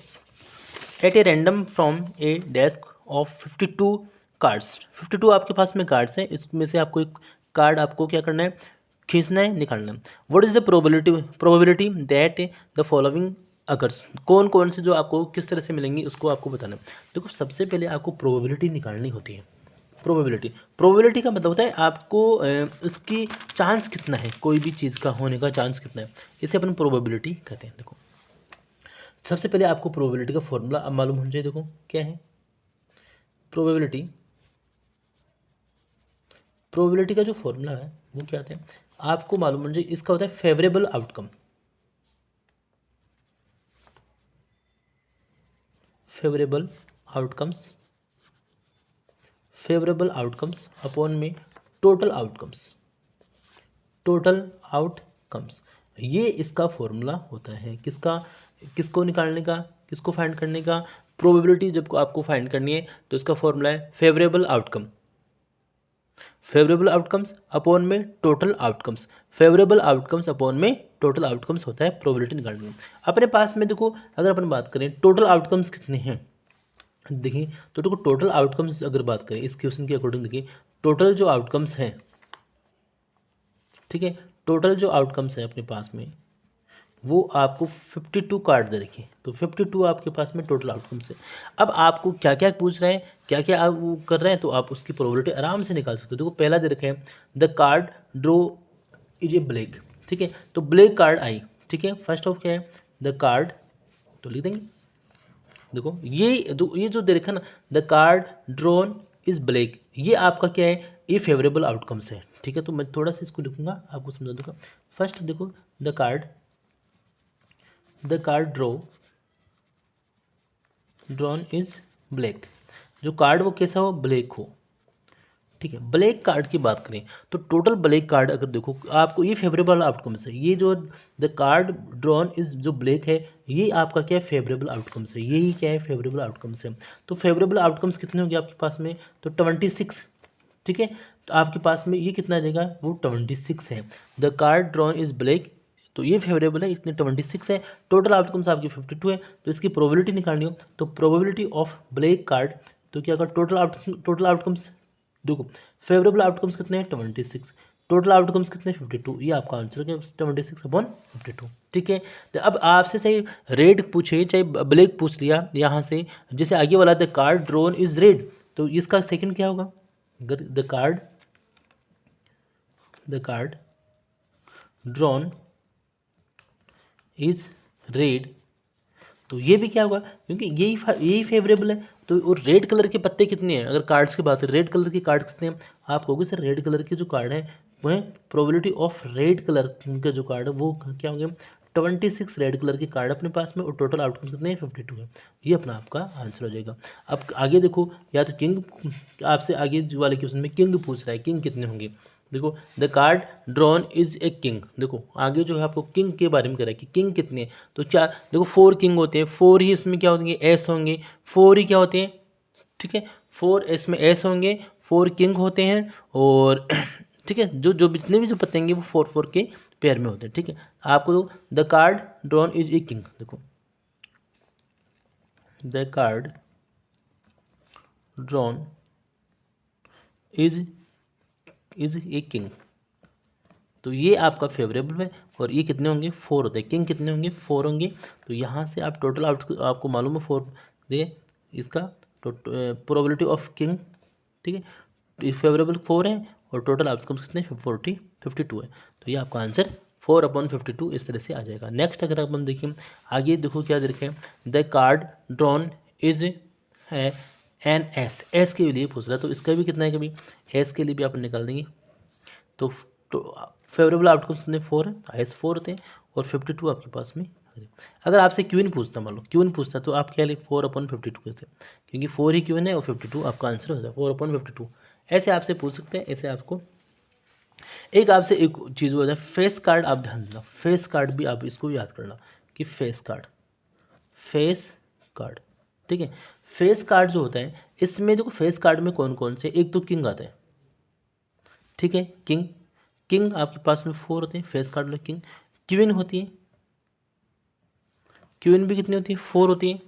at a random from a desk of 52 cards. 52 आपके पास में कार्ड्स हैं, इसमें से आपको एक कार्ड आपको क्या करना है, खींचना है, निकालना है। What is the probability that the following occurs. कौन कौन से जो आपको किस तरह से मिलेंगी उसको आपको बताना है। देखो, सबसे पहले आपको प्रोबेबिलिटी निकालनी होती है। प्रोबेबिलिटी का मतलब होता है आपको उसकी चांस कितना है, कोई भी चीज़ का होने का चांस कितना है, इसे अपन प्रोबेबिलिटी कहते हैं। देखो, सबसे पहले आपको प्रोबेबिलिटी का फॉर्मूला अब मालूम होना चाहिए। देखो क्या है प्रोबेबिलिटी का जो फॉर्मूला है वो क्या होता है, आपको मालूम होना चाहिए। इसका होता है favourable outcome, favourable outcomes upon में टोटल आउटकम्स, ये इसका फॉर्मूला होता है। किसको निकालने का, किसको फाइंड करने का, प्रोबेबिलिटी जब आपको फाइंड करनी है तो इसका फॉर्मूला है फेवरेबल आउटकम्स अपॉन में total outcomes. Favourable outcomes upon में टोटल आउटकम्स होता है प्रोबेबिलिटी निकालने में। अपने पास में देखो, अगर अपन बात करें टोटल आउटकम्स कितने हैं, देखिए तो देखो टोटल आउटकम्स अगर बात करें इस क्वेश्चन के अकॉर्डिंग, देखिए टोटल जो आउटकम्स हैं, ठीक है, टोटल जो आउटकम्स हैं अपने पास में वो आपको 52 कार्ड दे रखे, तो 52 आपके पास में टोटल आउटकम्स है। अब आपको क्या क्या पूछ रहे हैं, क्या क्या आप वो कर रहे हैं, तो आप उसकी प्रोबेबिलिटी आराम से निकाल सकते हो। देखो पहला दे रखा है the card draw is a black, ठीक है, तो ब्लैक कार्ड आई, ठीक है। फर्स्ट ऑफ क्या है द कार्ड, तो लिख देंगे। देखो ये जो दे रखा ना the card drawn is black, ये आपका क्या है, ये फेवरेबल आउटकम्स है, ठीक है। तो मैं थोड़ा सा इसको लिखूंगा, आपको समझा दूंगा। फर्स्ट देखो the card drawn is black, जो कार्ड वो कैसा हो, ब्लैक हो, ठीक है। ब्लैक कार्ड की बात करें तो टोटल ब्लैक कार्ड अगर देखो आपको ये फेवरेबल आउटकम्स है। ये जो द कार्ड ड्रॉन इज जो ब्लैक है ये आपका क्या है, फेवरेबल आउटकम्स है, यही क्या है, फेवरेबल आउटकम्स है। तो फेवरेबल आउटकम्स कितने होंगे आपके पास में, तो 26, ठीक है। तो आपके पास में ये कितना आ जाएगा, वो 26 है। The card drawn is black, तो ये फेवरेबल है, इतने 26 है। टोटल आउटकम्स आपकी 52 है, तो इसकी प्रोबेबिलिटी निकालनी हो तो प्रोबेबिलिटी ऑफ ब्लैक कार्ड, तो क्या होगा टोटल आउटकम्स, देखो फेवरेबल आउटकम्स कितने हैं 26, टोटल आउटकम्स कितने 52, ये आपका आंसर है 26/52, ठीक है। तो अब आपसे चाहे रेड पूछे चाहे ब्लैक पूछ लिया यहाँ से, जैसे आगे वाला the card drawn is red, तो इसका सेकंड क्या होगा, अगर the card drawn is red, तो ये भी क्या होगा, क्योंकि यही फेवरेबल है। तो और रेड कलर के पत्ते कितने हैं, अगर कार्ड्स की बात है रेड कलर के कार्ड कितने हैं, आप कहोगे सर रेड कलर के जो कार्ड हैं वह प्रोबेबिलिटी ऑफ रेड कलर का जो कार्ड है वो क्या होंगे, 26 रेड कलर के कार्ड अपने पास में, और टोटल आउटकम कितने हैं 52 है। ये अपना आपका आंसर हो जाएगा। अब आगे देखो, या तो किंग, आपसे आगे जो वाले क्वेश्चन में किंग पूछ रहा है, किंग कितने होंगे, देखो the card drawn is a king, देखो आगे जो है आपको किंग के बारे में कह रहा है कि किंग कितने हैं, तो चार देखो 4 किंग होते हैं, 4 ही इसमें क्या होंगे, एस होंगे, 4 ही क्या होते हैं, ठीक है, 4 इसमें एस होंगे, 4 किंग होते हैं, और ठीक है जो जो जितने भी जो पत्ते होंगे वो 4 के पेयर में होते हैं, ठीक है। आपको the card drawn is a king, देखो the card drawn is a king, तो ये आपका फेवरेबल है, और ये कितने होंगे 4 होते हैं, किंग कितने होंगे 4 होंगे। तो यहाँ से आप टोटल आपको मालूम है 4 देखिए इसका प्रोबेबिलिटी ऑफ किंग, ठीक है, फेवरेबल 4 है, और टोटल आउटकम्स कितने 52 है। तो ये आपका आंसर 4/52 इस तरह से आ जाएगा। नेक्स्ट अगर आप हम देखें आगे, देखो क्या देखें, द कार्ड ड्रॉन इज है एन एस के लिए पूछ रहा है, तो इसका भी कितना है, कभी एस के लिए भी आप निकाल देंगे। तो फेवरेबल आउटकम्स कितने 4 है, एस 4 होते हैं, और 52 आपके पास में। अगर आपसे क्यून पूछता, मान लो क्यून पूछता, तो आप क्या लिख 4/52 कहते हैं, क्योंकि 4 ही क्यून है और 52 आपका आंसर हो जाए 4/52। ऐसे आपसे पूछ सकते हैं, ऐसे आपको एक आपसे एक चीज़ हो जाए फेस कार्ड, आप ध्यान देना फेस कार्ड भी आप इसको याद करना कि फेस कार्ड, ठीक है। फेस कार्ड जो होता है इसमें देखो फेस कार्ड में कौन कौन से, एक तो किंग आता है, ठीक है, किंग आपके पास में 4 होते हैं फेस कार्ड में, किंग क्यू इन होती है, क्यू इन भी कितनी होती है 4 होती है।